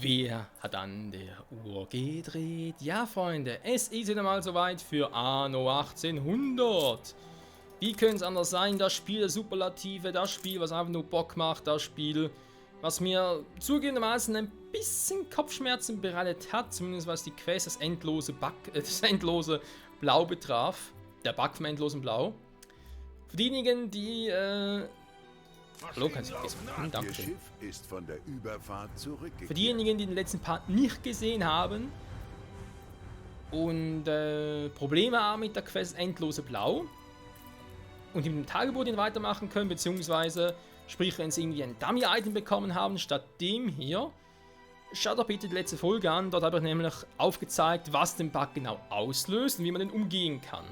Wer hat an der Uhr gedreht? Ja, Freunde, es ist wieder mal soweit für Anno 1800. Wie könnte es anders sein? Das Spiel der Superlative, das Spiel, was einfach nur Bock macht, das Spiel, was mir zugegebenermaßen ein bisschen Kopfschmerzen bereitet hat, zumindest was die Quest, das endlose Blau betraf. Der Bug vom endlosen Blau. Für diejenigen, die, hallo, kannst du vergessen? Danke. Ihr Schiff ist von der Überfahrt zurückgekehrt. Für diejenigen, die den letzten Part nicht gesehen haben und Probleme haben mit der Quest Endlose Blau und im Tagebuch den weitermachen können, beziehungsweise, sprich, wenn sie irgendwie ein Dummy-Item bekommen haben, statt dem hier, schaut doch bitte die letzte Folge an. Dort habe ich nämlich aufgezeigt, was den Bug genau auslöst und wie man den umgehen kann.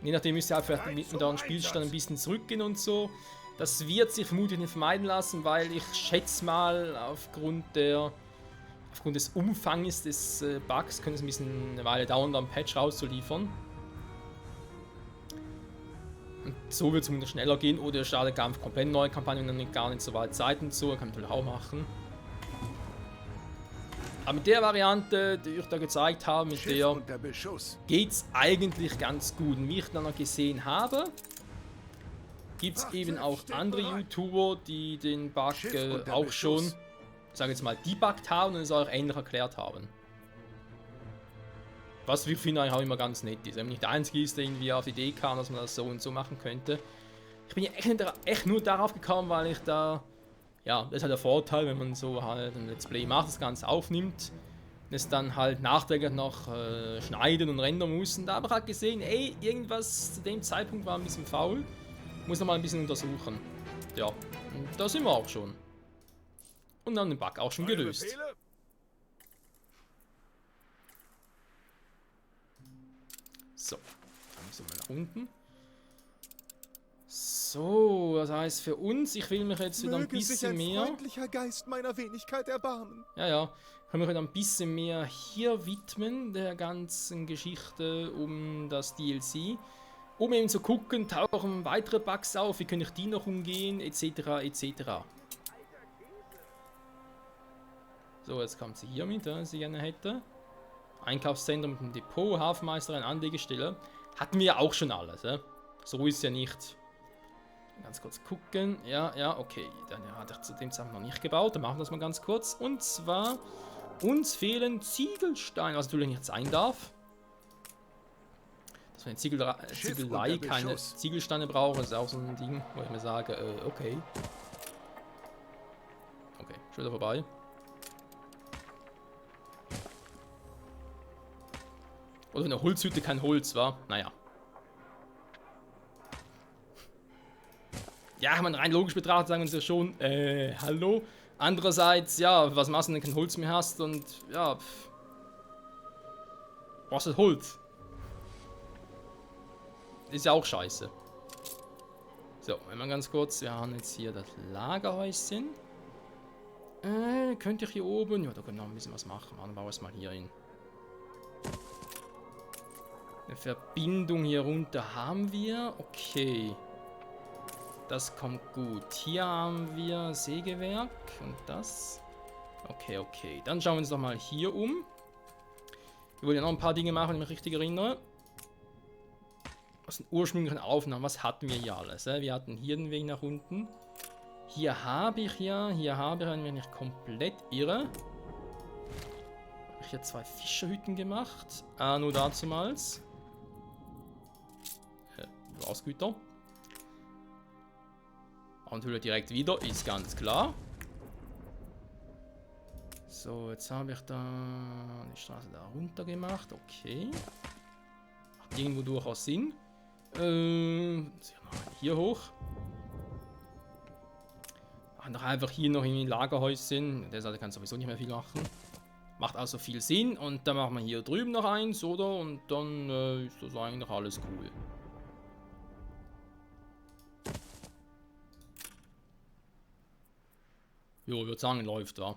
Je nachdem müsst ihr halt vielleicht mit eurem Spielstand ein bisschen zurückgehen und so. Das wird sich vermutlich nicht vermeiden lassen, weil ich schätze mal, aufgrund des Umfanges des Bugs könnte es ein bisschen eine Weile dauern, da einen Patch rauszuliefern. Und so wird es zumindest schneller gehen, oder ihr startet gar komplett neue Kampagnen und dann gar nicht so weit Zeit und so, kann man natürlich auch machen. Aber mit der Variante, die ich da gezeigt habe, mit der geht es eigentlich ganz gut. Und wie ich dann noch gesehen habe, gibt es eben auch andere YouTuber, die den Bug auch schon, ich sage jetzt mal, debuggt haben und es auch ähnlich erklärt haben. Was wir finden eigentlich auch immer ganz nett ist. Wenn man nicht der Einzige ist, der irgendwie auf die Idee kam, dass man das so und so machen könnte. Ich bin ja echt nur darauf gekommen, weil ich da... Ja, das ist halt der Vorteil, wenn man so halt ein Let's Play macht, das Ganze aufnimmt, und es dann halt nachträglich noch schneiden und rendern muss. Und da habe ich halt gesehen, ey, irgendwas zu dem Zeitpunkt war ein bisschen faul. Muss noch mal ein bisschen untersuchen. Ja, und da sind wir auch schon. Und dann den Bug auch schon gelöst. So, dann müssen wir nach unten. So, das heißt für uns, ich will mich jetzt wieder ein bisschen mehr... freundlicher Geist meiner Wenigkeit erbarmen. Ja, ich will mich wieder ein bisschen mehr hier widmen, der ganzen Geschichte um das DLC. Um eben zu gucken, tauchen weitere Bugs auf, wie kann ich die noch umgehen, etc. etc. So, jetzt kommt sie hier mit, wenn sie gerne hätte. Einkaufszentrum mit dem Depot, Hafenmeister, eine Anlegestelle. Hatten wir ja auch schon alles, so ist ja nicht. Ganz kurz gucken. Ja, okay. Dann hatte ich zu dem Zeitpunkt noch nicht gebaut. Dann machen wir das mal ganz kurz. Und zwar, uns fehlen Ziegelsteine, was natürlich nicht sein darf. Dass wir in Ziegelei keine Ziegelsteine brauchen, ist auch so ein Ding, wo ich mir sage, okay. Okay, schon wieder vorbei. Oder eine Holzhütte kein Holz war. Naja. Ja, man rein logisch betrachtet sagen wir uns ja schon, hallo. Andererseits, ja, was machst du, wenn du kein Holz mehr hast und, ja, brauchst du Holz. Ist ja auch scheiße. So, wenn man ganz kurz, wir haben jetzt hier das Lagerhäuschen. Könnte ich hier oben, ja, da können wir noch ein bisschen was machen. Dann bauen wir es mal hier hin. Eine Verbindung hier runter haben wir, okay. Das kommt gut. Hier haben wir Sägewerk und das. Okay. Dann schauen wir uns doch mal hier um. Wir wollen ja noch ein paar Dinge machen, wenn ich mich richtig erinnere. Aus den ursprünglichen Aufnahmen, was hatten wir hier alles? Wir hatten hier den Weg nach unten. Hier habe ich, wenn ich nicht komplett irre. Habe ich hier 2 Fischerhütten gemacht. Nur dazumals. Ausgüter. Und Hülle direkt wieder, ist ganz klar. So, jetzt habe ich da die Straße da runter gemacht. Okay. Macht irgendwo durchaus Sinn. Hier hoch. Machen doch einfach hier noch in ein Lagerhäuschen. Der Seite kann sowieso nicht mehr viel machen. Macht also viel Sinn. Und dann machen wir hier drüben noch eins, oder? Und dann ist das eigentlich alles cool. Jo, ich würde sagen, läuft, wa?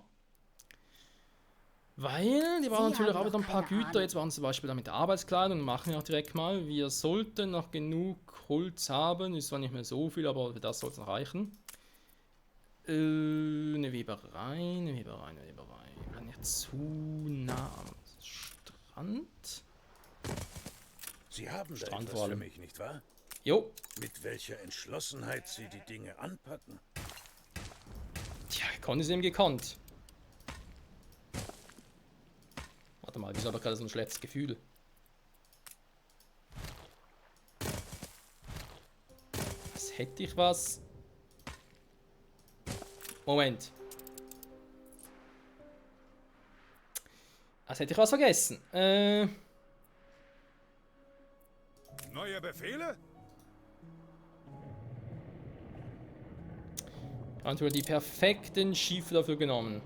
Weil, die brauchen natürlich auch wieder ein paar Güter. Jetzt waren sie zum Beispiel da mit der Arbeitskleidung. Machen wir auch direkt mal. Wir sollten noch genug Holz haben. Ist zwar nicht mehr so viel, aber für das soll es noch reichen. Eine Weberei, eine Weberei, eine Weberei. War nicht zu nah am Strand. Sie haben da Strand etwas vor für allem. mich, nicht wahr? Jo. Mit welcher Entschlossenheit Sie die Dinge anpacken. Tja, konnte es ihm gekonnt. Warte mal, wieso habe ich gerade so ein schlechtes Gefühl? Was hätte ich was? Moment. Als hätte ich was vergessen. Neue Befehle? Und die perfekten Schiffe dafür genommen.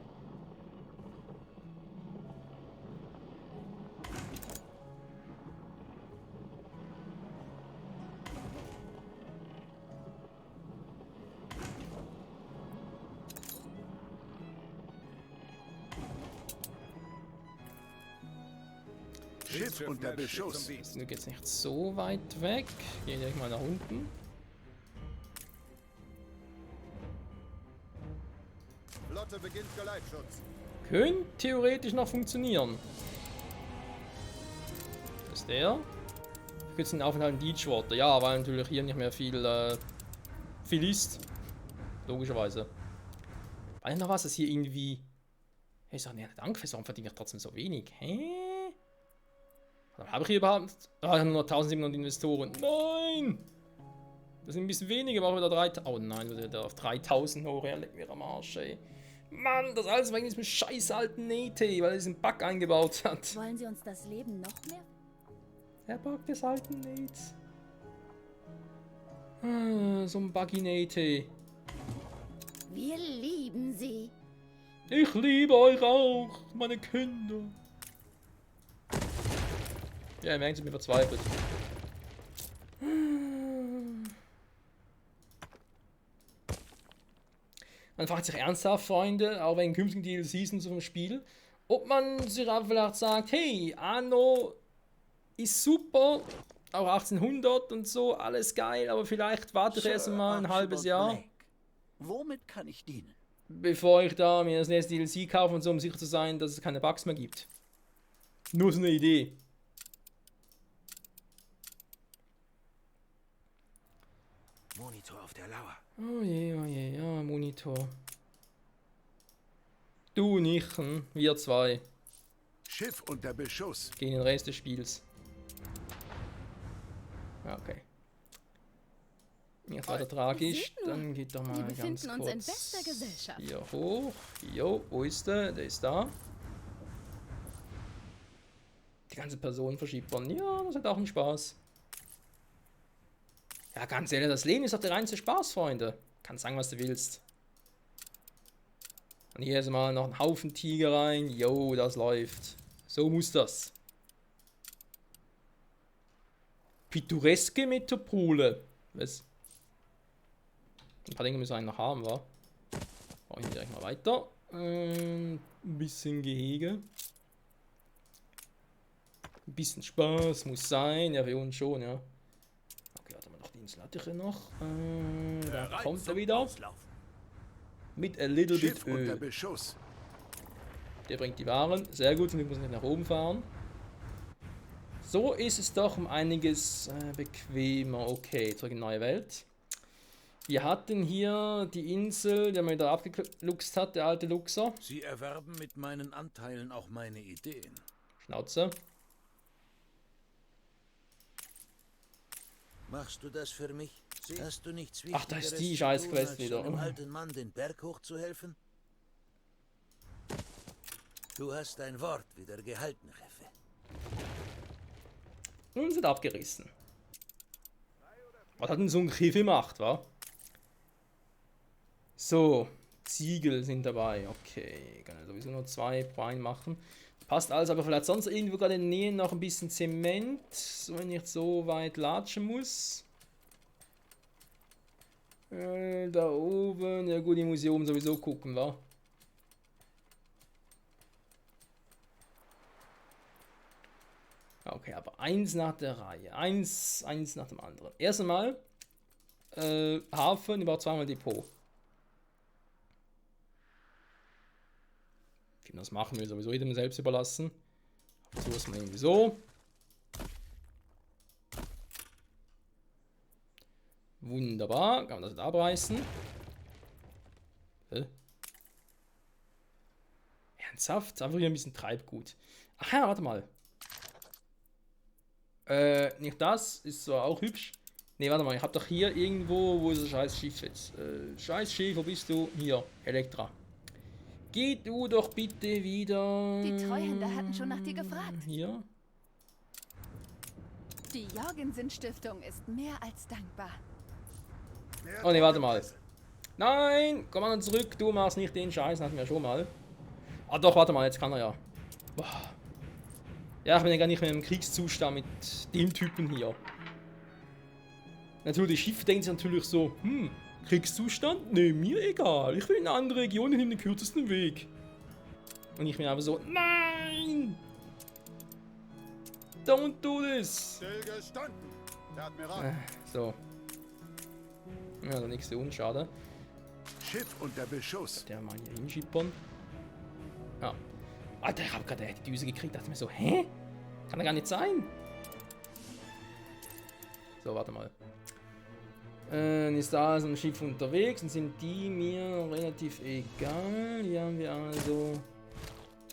Schiff unter Beschuss. Das ist jetzt nicht so weit weg. Gehen direkt mal nach unten. Flotte beginnt Geleitschutz. Könnte theoretisch noch funktionieren. Das ist der. Jetzt einen Aufenthalt in Deepwater. Ja, weil natürlich hier nicht mehr viel ist. Logischerweise. Weiß noch was, dass hier irgendwie. Hey, ich sag, nee, danke, warum verdiene ich trotzdem so wenig? Hä? Habe ich hier überhaupt. Ah, ich habe nur 1700 Investoren. Nein! Das sind ein bisschen weniger, aber wieder 3000. Oh nein, wir sind auf 3000 hoch. Er legt mir am Arsch, ey. Mann, das alles wegen diesem scheiß alten Nete, weil er diesen Bug eingebaut hat. Wollen Sie uns das Leben noch mehr? Der Bug des alten Nates. Ah, so ein Buggy Nate. Wir lieben Sie. Ich liebe euch auch, meine Kinder. Ja, ihr merkt, ich bin verzweifelt. Man fragt sich ernsthaft, Freunde, auch wegen künftigen DLCs und so vom Spiel, ob man sich auch vielleicht sagt, hey, Anno ist super, auch 1800 und so, alles geil, aber vielleicht warte ich erst mal ein halbes Jahr, Womit kann ich dienen? bevor ich da mir das nächste DLC kaufe und so, um sicher zu sein, dass es keine Bugs mehr gibt. Nur so eine Idee. Monitor auf der Lauer. Oh je, ja, Monitor. Du nicht, wir zwei. Schiff unter Beschuss. Gegen den Rest des Spiels. Okay. Jetzt weiter tragisch. Seht nur, Dann geht doch mal wir ganz befinden uns in kurz bester Gesellschaft. hier hoch. Jo, wo ist der? Der ist da. Die ganze Person verschiebt worden. Ja, das hat auch einen Spaß. Ja, ganz ehrlich, das Leben ist doch der reinste Spaß, Freunde. Kannst sagen, was du willst. Und hier ist mal noch ein Haufen Tiger rein. Jo, das läuft. So muss das. Pittoreske Metropole. Was? Ein paar Dinge müssen wir eigentlich noch haben, wa? Baue ich direkt mal weiter. Ein bisschen Gehege. Ein bisschen Spaß muss sein. Ja, für uns schon, ja. Okay, warte mal, noch die Insel hatte ich ja noch. Da kommt er wieder. Mit a little Schiff bit unter Öl. Beschuss. Der bringt die Waren. Sehr gut, und ich muss nicht nach oben fahren. So ist es doch um einiges bequemer. Okay, zurück in die neue Welt. Wir hatten hier die Insel, die man wieder abgeluchst hat, der alte Luchser. Sie erwerben mit meinen Anteilen auch meine Ideen. Schnauze. Machst du das für mich? Hast du nichts Ach, da ist Wichtigeres die zu Scheißquest tun, als wieder. einem alten Mann den Berg hochzuhelfen? Du hast dein Wort wieder gehalten, Cheffe. Und sind abgerissen. Was hat denn so ein Griff gemacht, wa? So, Ziegel sind dabei. Okay, kann ja sowieso nur 2 pro einen machen. Passt also, aber vielleicht sonst irgendwo gerade in der Nähe noch ein bisschen Zement, so wenn ich so weit latschen muss. Da oben, ja gut, im Museum sowieso gucken, wa? Okay, aber eins nach der Reihe. Eins nach dem anderen. Erst einmal Hafen, überhaupt zweimal Depot. finde, das machen wir sowieso jedem selbst überlassen. So ist man irgendwie so. Wunderbar. Kann man das da abreißen? Ernsthaft? Einfach wieder ein bisschen Treibgut. Ach ja, warte mal. Nicht das. Ist zwar auch hübsch. Ne, warte mal. Ich hab doch hier irgendwo... Wo ist das scheiß Schiff jetzt? Scheiß Schiff, wo bist du? Hier, Elektra. Geh du doch bitte wieder... Die Treuhänder hatten schon nach dir gefragt. Hier. Die Jorgensen-Stiftung ist mehr als dankbar. Oh ne, warte mal. Nein! Komm mal zurück. Du machst nicht den Scheiß. Hatten wir schon mal. Ah doch, warte mal. Jetzt kann er ja. Boah. Ja, ich bin ja gar nicht mehr im Kriegszustand mit dem Typen hier. Natürlich, das Schiff denkt sich natürlich so, Kriegszustand? Ne, mir egal. Ich will in eine andere Region, in den kürzesten Weg. Und ich bin aber so, nein! Don't do this! Stillgestanden. Der Admiral. So. Ja, der nächste unschade. Schiff unter Beschuss. Der mal hier hinschippern. Ja. Alter, ich hab gerade die Düse gekriegt. Dachte mir so, hä? Kann doch gar nicht sein. So, warte mal. Ist da so ein Schiff unterwegs und sind die mir relativ egal. Hier haben wir also...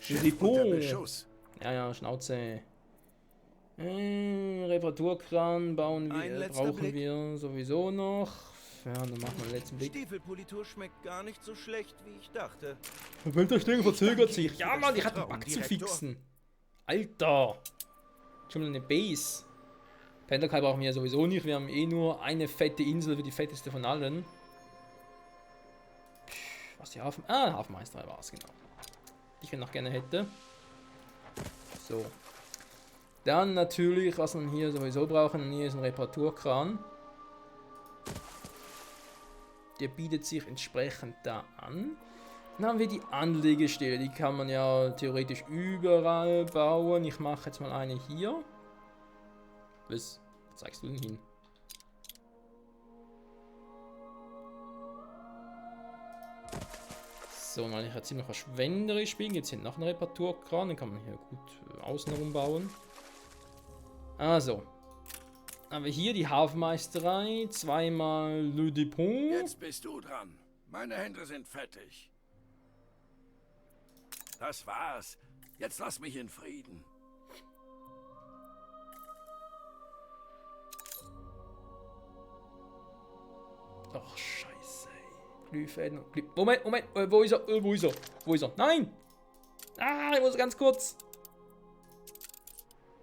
Schiff unter Beschuss. Ja, Schnauze. Reparaturkran brauchen wir sowieso noch. Ja, dann machen wir den letzten Blick. Stiefelpolitur schmeckt gar nicht so schlecht, wie ich dachte. Welterstelle verzögert sich. Ja, Mann, die hat einen Bug zu fixen. Alter. Schon mal eine Base. Penderkai brauchen wir ja sowieso nicht. Wir haben eh nur eine fette Insel für die fetteste von allen. Was die Hafen... Ah, Hafenmeister war es, genau. Die ich noch gerne hätte. So. Dann natürlich, was wir hier sowieso brauchen, hier ist ein Reparaturkran. Der bietet sich entsprechend da an. Dann haben wir die Anlegestelle, die kann man ja theoretisch überall bauen. Ich mache jetzt mal eine hier. Was zeigst du denn hin? So, weil ich jetzt ziemlich verschwenderisch bin, gibt es hier noch einen Reparaturkran, den kann man hier gut außenrum bauen. Also, haben wir hier die Hafenmeisterei, zweimal Le Depot. Jetzt bist du dran. Meine Hände sind fertig. Das war's. Jetzt lass mich in Frieden. Ach, scheiße. Glühfäden. Moment, wo ist er? Wo ist er? Nein! Ah, ich muss ganz kurz.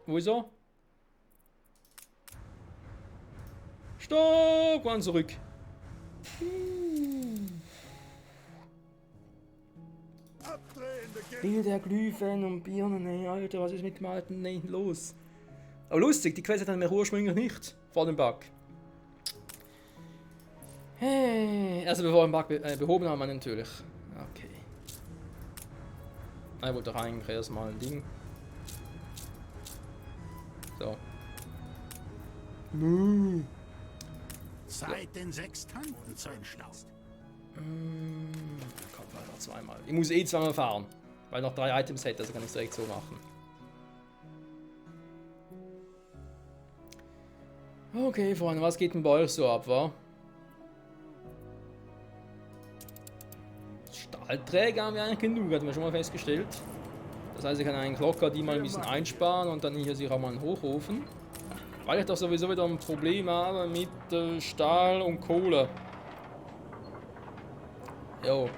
Wo ist er? Stopp! Mal zurück. Bild der Glühwein und Birnen, ey, Alter, was ist mit dem alten Nathan los? Aber lustig, die Quest hatten wir ursprünglich nicht vor dem Bug. Hey, also bevor wir den Bug behoben haben wir natürlich. Okay. Ich wollte doch eigentlich erstmal ein Ding. So. Zeit, den Sextanten zu entstauben. Kommt weiter zweimal. Ich muss eh zweimal fahren. Weil noch 3 Items hätte, also kann ich es direkt so machen. Okay, Freunde, was geht denn bei euch so ab, wa? Stahlträger haben wir eigentlich genug, hatten wir schon mal festgestellt. Das heißt, ich kann eigentlich locker die mal ein bisschen einsparen und dann hier sich auch mal einen hochrufen. Weil ich doch sowieso wieder ein Problem habe mit Stahl und Kohle. Jo.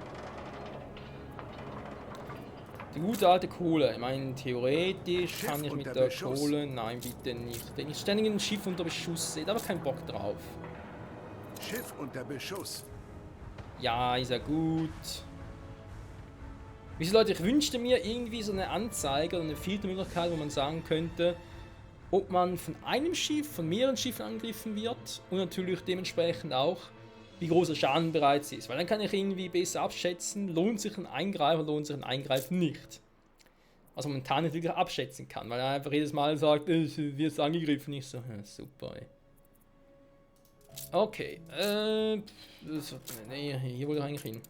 Die gute alte Kohle. Ich meine, theoretisch kann ich mit der Kohle... Nein, bitte nicht. Denn ich ständig ein Schiff unter Beschuss sehe, da habe ich keinen Bock drauf. Schiff unter Beschuss. Ja, ist ja gut. Wieso Leute, ich wünschte mir irgendwie so eine Anzeige oder eine Filtermöglichkeit, wo man sagen könnte, ob man von einem Schiff, von mehreren Schiffen angegriffen wird und natürlich dementsprechend auch, wie groß der Schaden bereits ist. Weil dann kann ich irgendwie besser abschätzen, lohnt sich ein Eingreifen oder lohnt sich ein Eingreifen nicht. Was man momentan nicht wirklich abschätzen kann, weil er einfach jedes Mal sagt, wir sind angegriffen. Ich so, ja, super, ey. Okay, nee, hier wollte ich eigentlich hin.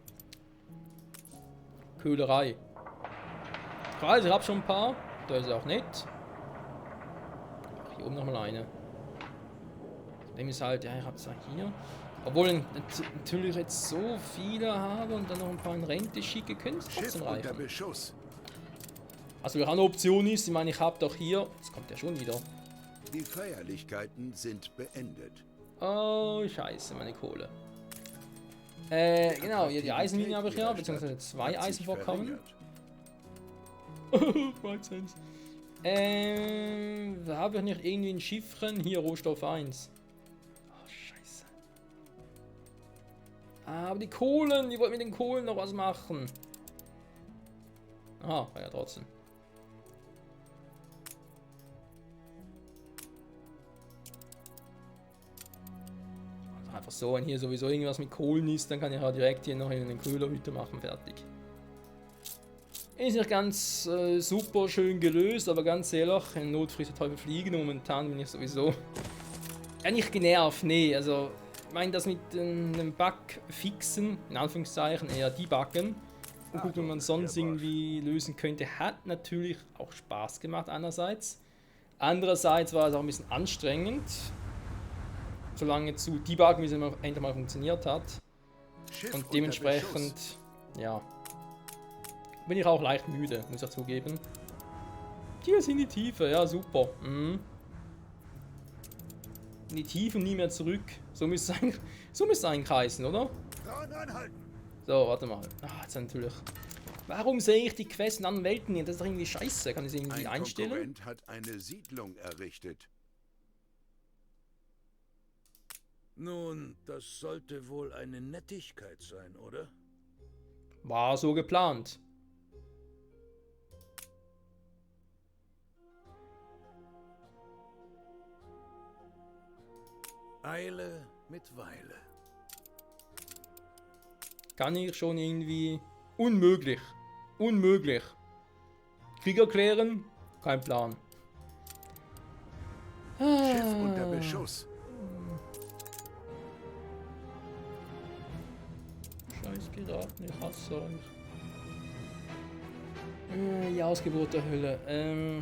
Köhlerei. Klar, ich habe schon ein paar. Da ist er auch nett. Ach, hier oben nochmal eine. Dem ist halt, ja, ich hab's ja hier. Obwohl ich natürlich jetzt so viele habe und dann noch ein paar in Rente schicke, können es Schiff trotzdem unter reichen. Beschuss. Also, auch eine Option ist, ich meine, ich habe doch hier. Jetzt kommt der schon wieder. Die Feierlichkeiten sind beendet. Oh, scheiße, meine Kohle. Genau, hier die Eisenmine habe ich ja, beziehungsweise 2 Eisenvorkommen. 5 Cent. Da habe ich nicht irgendwie ein Schiffchen. Hier, Rohstoff 1. Oh, scheiße. Aber die Kohlen, die wollten mit den Kohlen noch was machen. Aha, ja trotzdem. Also einfach so, wenn hier sowieso irgendwas mit Kohlen ist, dann kann ich ja direkt hier noch in den Köhlerhütte machen, fertig. Ist nicht ganz super schön gelöst, aber ganz ehrlich, in Not frisst der Teufel fliegen. Momentan bin ich sowieso ja nicht genervt, nee. Also, ich meine, das mit einem Bug fixen, in Anführungszeichen eher debuggen und gucken, wie man sonst irgendwie lösen könnte, hat natürlich auch Spaß gemacht einerseits. Andererseits war es auch ein bisschen anstrengend, so lange zu debuggen, bis es endlich mal funktioniert hat. Schiff Und unter dementsprechend, Beschuss. ja, bin ich auch leicht müde, muss ich zugeben. Hier sind die Tiefe, ja super. Mhm. In die Tiefen nie mehr zurück. So müsste es eigentlich heißen, oder? Dran anhalten. So, warte mal. Ah, jetzt natürlich. Warum sehe ich die Quests in anderen Welten nicht? Das ist doch irgendwie scheiße. Kann ich sie irgendwie Ein einstellen? Konkurrent hat eine Siedlung errichtet. Nun, das sollte wohl eine Nettigkeit sein, oder? War so geplant. Eile mit Weile. Kann ich schon irgendwie... Unmöglich. Unmöglich. Krieg erklären? Kein Plan. Schiff unter Beschuss. Scheiß geraten, ich hasse euch. Die Ausgeburt der Hölle.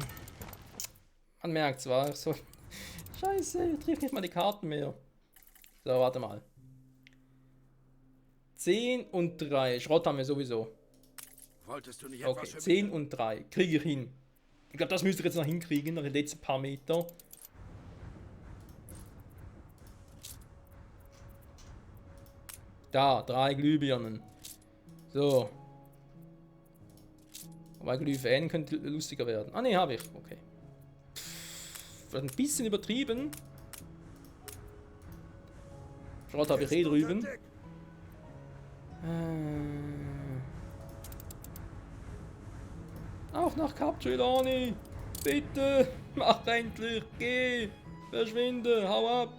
Man merkt zwar, so. Scheiße, ich triff nicht mal die Karten mehr. So, warte mal. 10 und 3. Schrott haben wir sowieso. Wolltest du nicht Okay, etwas für 10 und 3. Kriege ich hin. Ich glaube, das müsste ich jetzt noch hinkriegen, nach den letzten paar Meter. Da, 3 Glühbirnen. So. Wobei Glühfäden könnte lustiger werden. Ah ne, habe ich. Okay. Ein bisschen übertrieben. Schrott habe ich eh drüben. Auch nach Cap Trelawney. Bitte, mach endlich. Geh. Verschwinde. Hau ab.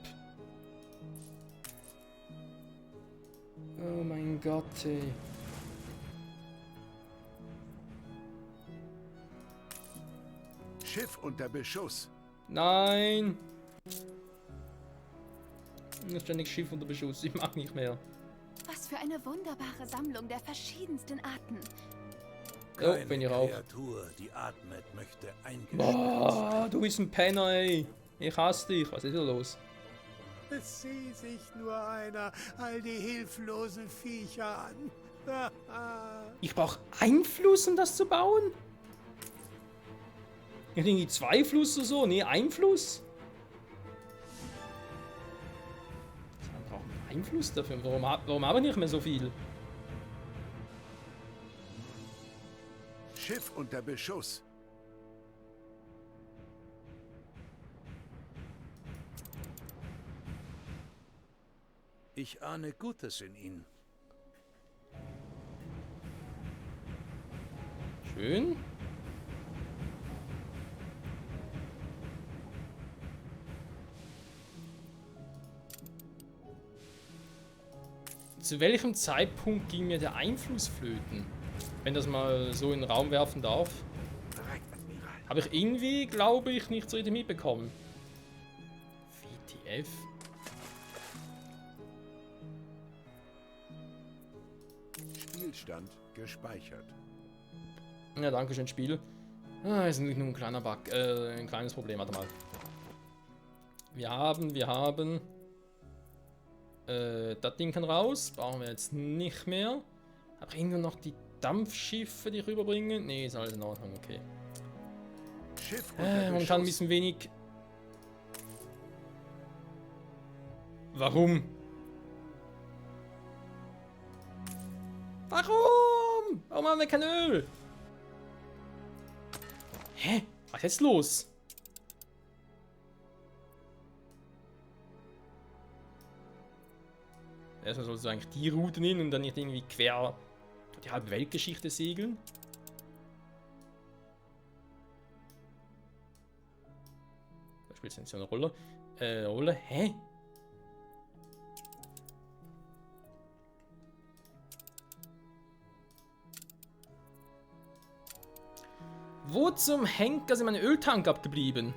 Oh mein Gott, ey. Schiff unter Beschuss. Nein. Ständig Schiff unter Beschuss. Ich mag nicht mehr. Was für eine wunderbare Sammlung der verschiedensten Arten. Oh, bin ich auch. Kreatur, die atmet, möchte eingesperrt Boah, du bist ein Penner, ey. Ich hasse dich. Was ist da los? Es sieht sich nur einer all die hilflosen Viecher an. Ich brauche Einfluss, um das zu bauen? Ich denke, 2 Fluss oder so. Nee, Einfluss. Man braucht Einfluss dafür. Warum habe ich nicht mehr so viel? Schiff unter Beschuss. Ich ahne Gutes in ihn. Schön. Zu welchem Zeitpunkt ging mir der Einfluss flöten? Wenn das mal so in den Raum werfen darf. Habe ich irgendwie, glaube ich, nicht so richtig mitbekommen. WTF? Spielstand gespeichert. Ja, danke schön, Spiel. Ah, ist nur ein kleiner Bug. Ein kleines Problem, warte mal. Wir haben... das Ding kann raus. Brauchen wir jetzt nicht mehr. Aber irgendwo noch die Dampfschiffe, die rüberbringen. Nee, ist alles in Ordnung, okay. Schiff unter Momentan ein Beschuss. bisschen wenig. Warum? Warum? Warum haben wir kein Öl? Hä? Was ist jetzt los? Erstmal sollst du eigentlich die Route nehmen und dann nicht irgendwie quer durch die halbe Weltgeschichte segeln. Da spielt es nicht so eine Rolle. Rolle? Hä? Wo zum Henker sind meine Öltank abgeblieben?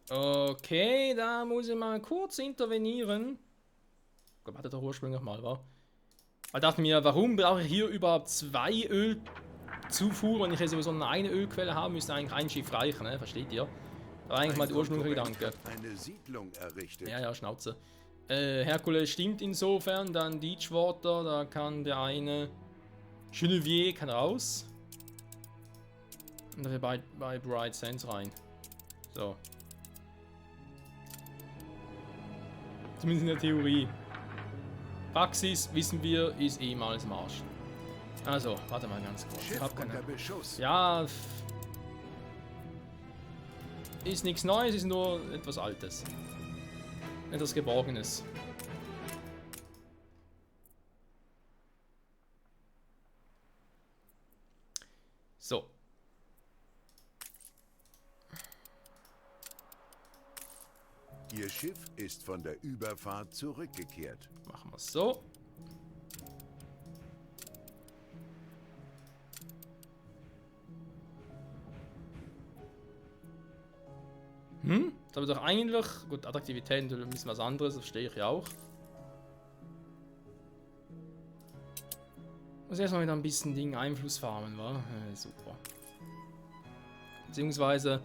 Okay, da muss ich mal kurz intervenieren. Gott, hatte der ursprünglich mal, war. Ich dachte mir, warum brauche ich hier überhaupt 2 Ölzufuhr, wenn ich ja sowieso nur eine Ölquelle habe, müsste eigentlich ein Schiff reichen, ne? Versteht ihr? Da war eigentlich mal der ursprüngliche Gedanke. Eine Siedlung errichtet. Ja, Schnauze. Herkules stimmt insofern, dann Deepwater, da kann der eine Genevieve kann raus. Und dafür bei Bright Sands rein. So. Zumindest in der Theorie. Praxis, wissen wir, ist ehemals im Arsch. Also, warte mal ganz kurz. Ich Schiff hab unter keine... Beschuss. Ja... Ist nichts Neues, ist nur etwas Altes. Etwas Geborgenes. So. Ihr Schiff ist von der Überfahrt zurückgekehrt. Machen wir es so. Das habe ich doch eigentlich... Gut, Attraktivität natürlich ein bisschen was anderes, das verstehe ich ja auch. Muss erstmal wieder ein bisschen Ding Einfluss farmen, wa? Super. Beziehungsweise...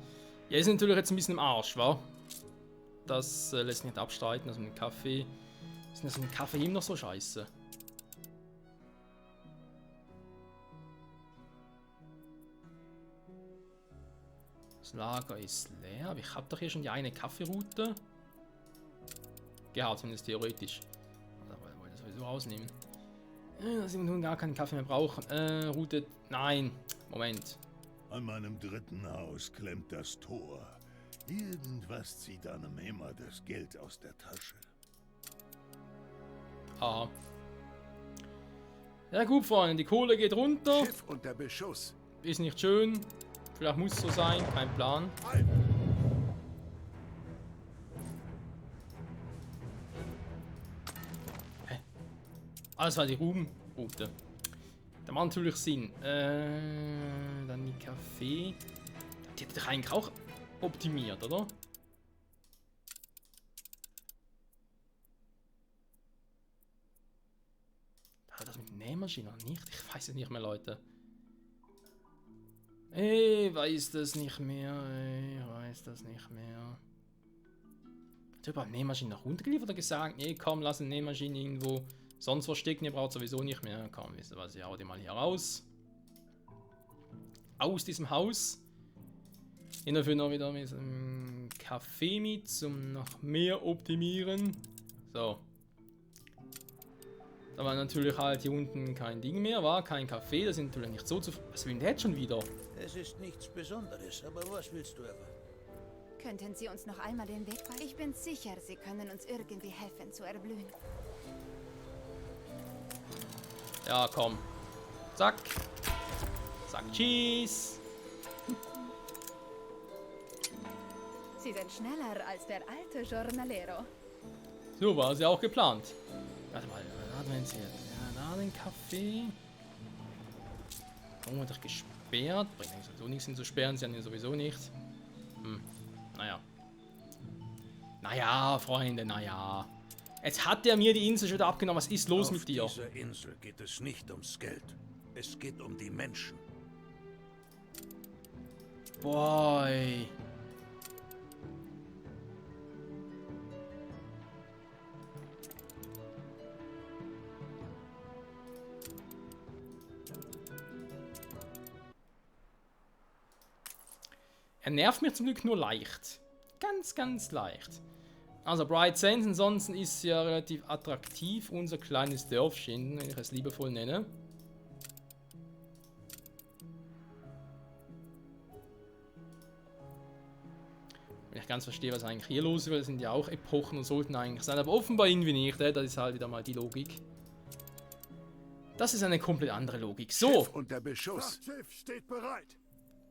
Ja, ist natürlich jetzt ein bisschen im Arsch, wa? Das lässt sich nicht abstreiten, also mit Kaffee... Ist das ein Kaffee immer noch so scheiße? Das Lager ist leer, aber ich habe doch hier schon die eine Kaffeeroute. Gehabt, zumindest theoretisch. Oder wollte das sowieso rausnehmen. Dass wir nun gar keinen Kaffee mehr brauchen. Route. Nein. Moment. An meinem dritten Haus klemmt das Tor. Irgendwas zieht einem immer das Geld aus der Tasche. Aha. Ja gut, Freunde, die Kohle geht runter. Schiff unter Beschuss. Ist nicht schön. Vielleicht muss es so sein, kein Plan. Hä? Alles war die Ruhmroute. Da macht natürlich Sinn. Dann die Kaffee. Die hat doch eigentlich auch optimiert, oder? Hat das mit Nähmaschine oder nicht? Ich weiß es nicht mehr, Leute. Ich weiß das nicht mehr. Ich weiß das nicht mehr. Hat er überhaupt Nähmaschine nach unten geliefert oder gesagt, nee, komm, lass eine Nähmaschine irgendwo sonst verstecken, ihr braucht sowieso nicht mehr. Komm, wisst ihr was, ich hau die mal hier raus. Aus diesem Haus. Ich dafür noch wieder mit einem Kaffee mit, um noch mehr optimieren. So. Da war natürlich halt hier unten kein Ding mehr, war kein Kaffee, das sind natürlich nicht so zu... Was will denn der jetzt schon wieder? Es ist nichts Besonderes, aber was willst du etwa? Könnten Sie uns noch einmal den Weg weisen? Ich bin sicher, Sie können uns irgendwie helfen zu erblühen. Ja, komm. Zack. Zack, Cheese. Sie sind schneller als der alte Jornalero. So war es ja auch geplant. Warte mal, da haben wir jetzt hier. Ja, da den Kaffee. Vermutlich gesperrt. Bringt eigentlich sowieso nichts hin zu sperren, sie haben ja sowieso nicht. Naja. Naja, Freunde, naja. Jetzt hat er mir die Insel schon wieder abgenommen. Was ist los mit dir? Auf dieser Insel geht es nicht ums Geld. Es geht um die Menschen. Boy. Er nervt mich zum Glück nur leicht. Ganz, ganz leicht. Also Bright Sands ansonsten ist ja relativ attraktiv. Unser kleines Dörfchen, wenn ich es liebevoll nenne. Wenn ich ganz verstehe, was eigentlich hier los ist, weil das sind ja auch Epochen und sollten eigentlich sein. Aber offenbar irgendwie nicht. Das ist halt wieder mal die Logik. Das ist eine komplett andere Logik. So. Schiff unter Beschuss. Schiff steht bereit.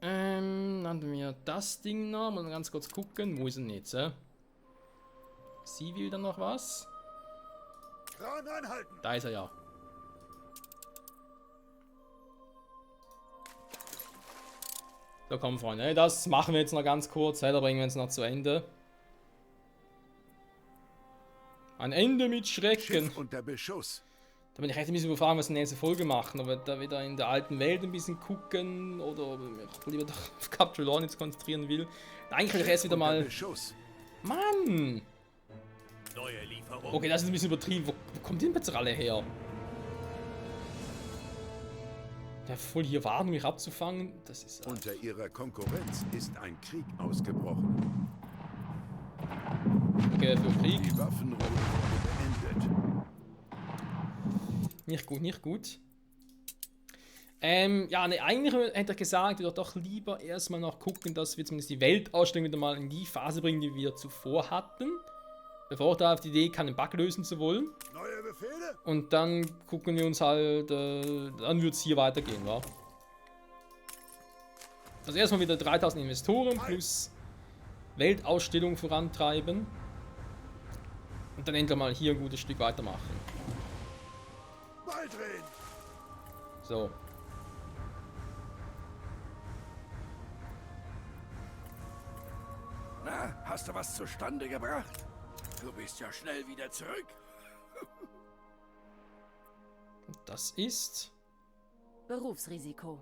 Dann haben wir das Ding noch. Mal ganz kurz gucken. Wo ist denn jetzt? Sie will dann noch was? Kran einhalten. Da ist er ja. So, komm, Freunde. Das machen wir jetzt noch ganz kurz. Da bringen wir uns noch zu Ende. Ein Ende mit Schrecken. Schiff unter Beschuss. Da bin ich echt ein bisschen überfragen, was wir in der nächsten Folge machen. Ob wir da wieder in der alten Welt ein bisschen gucken oder ob ich lieber doch auf Capture Lawn jetzt konzentrieren will. Eigentlich will ich erst wieder mal. Beschuss. Mann! Neue Lieferung. Okay, das ist ein bisschen übertrieben. Wo kommt denn jetzt alle her? Der voll hier warten, mich abzufangen. Das ist. Unter ihrer Konkurrenz ist ein Krieg ausgebrochen. Okay, für Krieg. Die Waffenruhe wurde beendet. Nicht gut, nicht gut. Ja, ne, eigentlich hätte ich gesagt, wir doch lieber erstmal noch gucken, dass wir zumindest die Weltausstellung wieder mal in die Phase bringen, die wir zuvor hatten. Bevor ich da auf die Idee kam, einen Bug lösen zu wollen. Neue Befehle? Und dann gucken wir uns halt, dann wird es hier weitergehen, wa? Also erstmal wieder 3000 Investoren plus Weltausstellung vorantreiben. Und dann endlich mal hier ein gutes Stück weitermachen. Beidrehen. So. Na, hast du was zustande gebracht? Du bist ja schnell wieder zurück. Und das ist Berufsrisiko.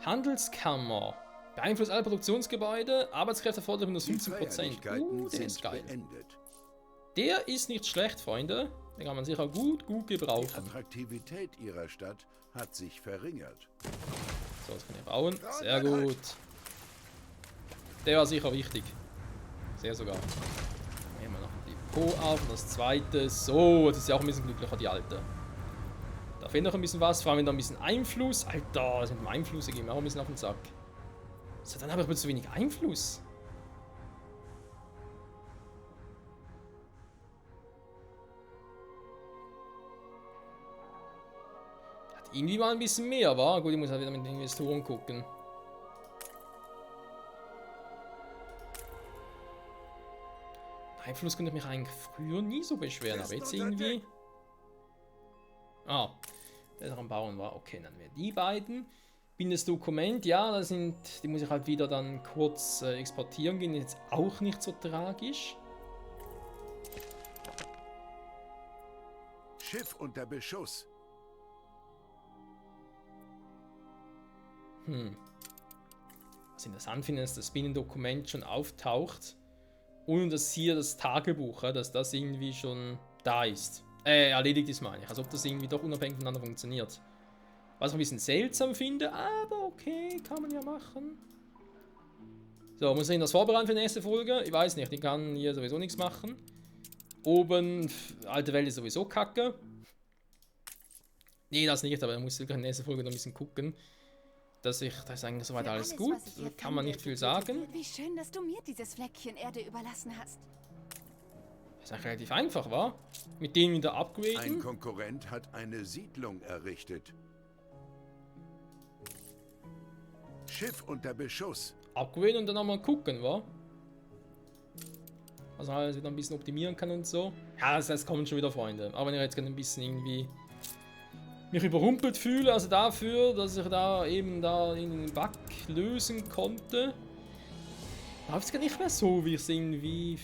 Handelskammer. Beeinflusst alle Produktionsgebäude. Arbeitskräfte fordert minus 15%. Feierlichkeiten Der ist sind geil. beendet. Der ist nicht schlecht, Freunde. Den kann man sicher gut Die gebrauchen. Attraktivität ihrer Stadt hat sich verringert. So, das kann ich bauen. Sehr gut. Der war sicher wichtig. Sehr sogar. Nehmen wir noch ein Depot auf und das zweite. So, das ist ja auch ein bisschen glücklicher, die alte. Da fehlt noch ein bisschen was, vor allem wieder ein bisschen Einfluss. Alter, das mit dem Einfluss, die gehen mir auch ein bisschen auf den Sack. So, dann habe ich aber zu wenig Einfluss. Hat irgendwie mal ein bisschen mehr, war? Gut, ich muss halt wieder mit den Investoren gucken. Einfluss könnte ich mich eigentlich früher nie so beschweren, aber jetzt irgendwie. Ah, der ist noch am Bauen war. Okay, dann wir die beiden. Bindes Dokument, ja, die muss ich halt wieder dann kurz exportieren gehen. Jetzt auch nicht so tragisch. Schiff unter Beschuss. Was interessant finde, ist, dass das Binnendokument schon auftaucht. Und dass hier das Tagebuch, dass das irgendwie schon da ist. Erledigt ist, meine ich. Als ob das irgendwie doch unabhängig voneinander funktioniert. Was ich ein bisschen seltsam finde, aber okay, kann man ja machen. So, muss ich das vorbereiten für die nächste Folge? Ich weiß nicht, ich kann hier sowieso nichts machen. Oben, alte Welt ist sowieso kacke. Nee, das nicht, aber da muss ich in der nächsten Folge noch ein bisschen gucken. Das ist eigentlich soweit alles gut. Da kann man nicht viel sagen. Wie schön, dass du mir dieses Fleckchen Erde überlassen hast. Das ist eigentlich relativ einfach, wa? Mit denen wieder Ein upgraden. Konkurrent hat eine Siedlung errichtet. Schiff unter Beschuss. Upgraden und dann nochmal gucken, wa? Also halt wieder ein bisschen optimieren kann und so. Ja, das kommen schon wieder Freunde. Aber wenn ihr jetzt gerne ein bisschen irgendwie mich überrumpelt fühle, also dafür, dass ich da eben da in den Bug lösen konnte. Läuft es gar nicht mehr so, wie ich es irgendwie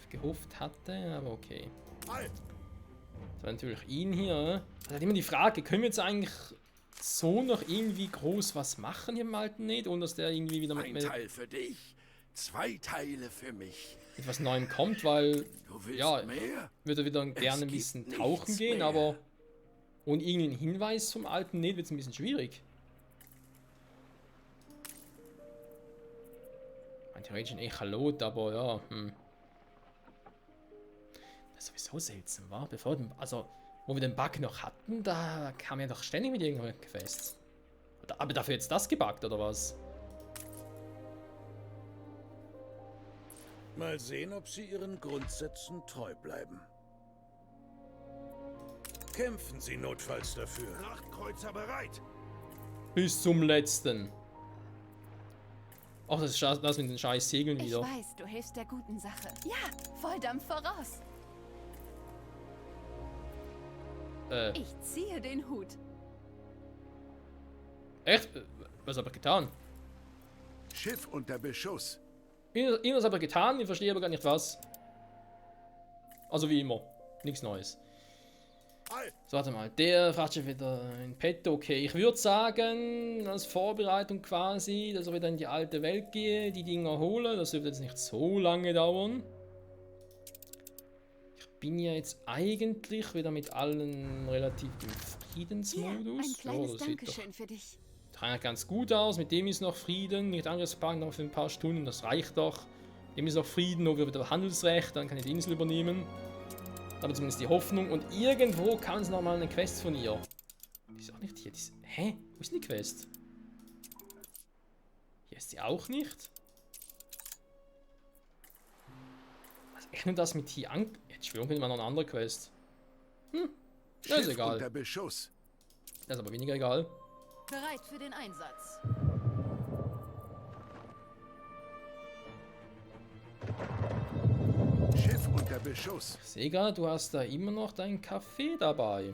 gehofft hatte, aber okay. Das war natürlich ihn hier. Da hat immer die Frage, können wir jetzt eigentlich so noch irgendwie groß was machen hier im alten Net, ohne dass der irgendwie wieder Ein Teil für dich, 2 Teile für mich. mit was Neuem kommt, weil Du willst ja, mehr? würde wieder gerne ein gibt bisschen nichts tauchen gehen, mehr. aber ohne irgendeinen Hinweis vom alten Net wird es ein bisschen schwierig. Ein theoretisch ein Echolot, aber ja, Das ist sowieso seltsam, war. Also, wo wir den Bug noch hatten, da kam ja doch ständig mit irgendwelchen Quests. Aber dafür jetzt das gebuggt, oder was? Mal sehen, ob sie ihren Grundsätzen treu bleiben. Kämpfen Sie notfalls dafür. Nachtkreuzer bereit. Bis zum letzten. Ach, das mit den scheiß Segeln Ich wieder. weiß, du hilfst der guten Sache. Ja, Volldampf voraus. Ich ziehe den Hut. Echt? Was hab ich getan? Schiff unter Beschuss. Irgendwas habe ich getan, ich verstehe aber gar nicht was. Also wie immer. Nichts Neues. So, warte mal. Der fragt schon wieder in petto. Okay, ich würde sagen, als Vorbereitung quasi, dass ich wieder in die alte Welt gehe, die Dinger hole. Das dürfte jetzt nicht so lange dauern. Ich bin ja jetzt eigentlich wieder mit allen relativ im Hier, Friedensmodus. ein kleines das sieht doch Dankeschön für dich. eigentlich ganz gut aus. Mit dem ist noch Frieden. Mit Angriffspark noch für ein paar Stunden. Das reicht doch. Mit dem ist noch Frieden. Oder wieder Handelsrecht. Dann kann ich die Insel übernehmen. Aber zumindest die Hoffnung. Und irgendwo kann es nochmal eine Quest von ihr. Die ist auch nicht hier. Hä? Wo ist denn die Quest? Hier ist sie auch nicht. Was echt nur das mit hier an... Jetzt schwören wir mal noch eine andere Quest. Das ist Schiff egal. unter Beschuss. Das ist aber weniger egal. Bereit für den Einsatz. Schiff unter Beschuss. Ich sehe gerade, du hast da immer noch deinen Kaffee dabei.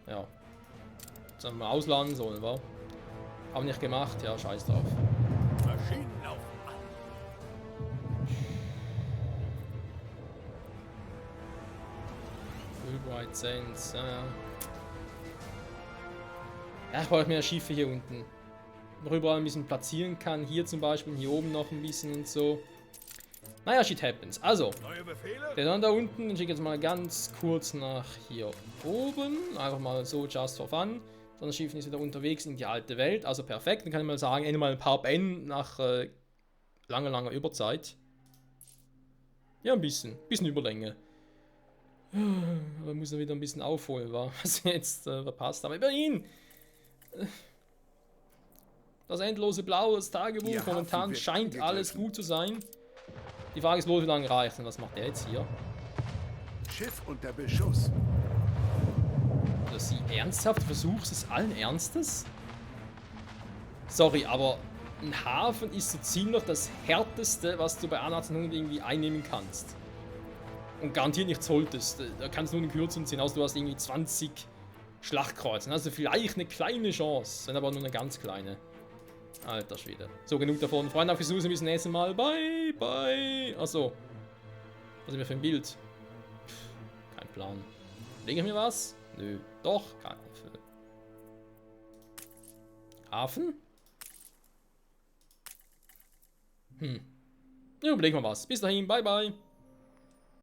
Ja. Jetzt haben wir ausladen sollen, wa? Haben nicht gemacht, ja, scheiß drauf. Maschinen laufen an. Fulbright Sands, ja. Ja, ich brauche mehr Schiffe hier unten. Noch überall ein bisschen platzieren kann. Hier zum Beispiel, hier oben noch ein bisschen und so. Naja, shit happens. Also, Neue Befehle? der dann da unten, den schicke ich jetzt mal ganz kurz nach hier oben. Einfach mal so, just for fun. Dann das Schiff ist wieder unterwegs in die alte Welt. Also perfekt. Dann kann ich mal sagen, endlich mal ein paar N nach langer Überzeit. Ja, ein bisschen. Bisschen Überlänge. Aber muss er wieder ein bisschen aufholen, was wir jetzt verpasst haben. Immerhin! Das endlose Blau, das Tagebuch, Ihr momentan Hafen wird scheint alles angegriffen. gut zu sein. Die Frage ist bloß, wie lange reicht. Und was macht der jetzt hier? Schiff unter Beschuss. Dass sie ernsthaft versucht, es allen Ernstes? Sorry, aber ein Hafen ist so ziemlich das Härteste, was du bei 1800 irgendwie einnehmen kannst. Und garantiert nicht solltest. Da kannst du nur den Kürzeren ziehen, außer du hast irgendwie 20 Schlachtkreuze. Also vielleicht eine kleine Chance, wenn aber nur eine ganz kleine. Alter Schwede. So, genug davon. Freunde, auf Gesuche bis zum nächsten Mal. Bye, bye. Achso. Was ist mir für ein Bild? Pff, kein Plan. Lege ich mir was? Nö. Doch, kein Hilfe. Hafen? Ja, überlegen wir was. Bis dahin, bye, bye.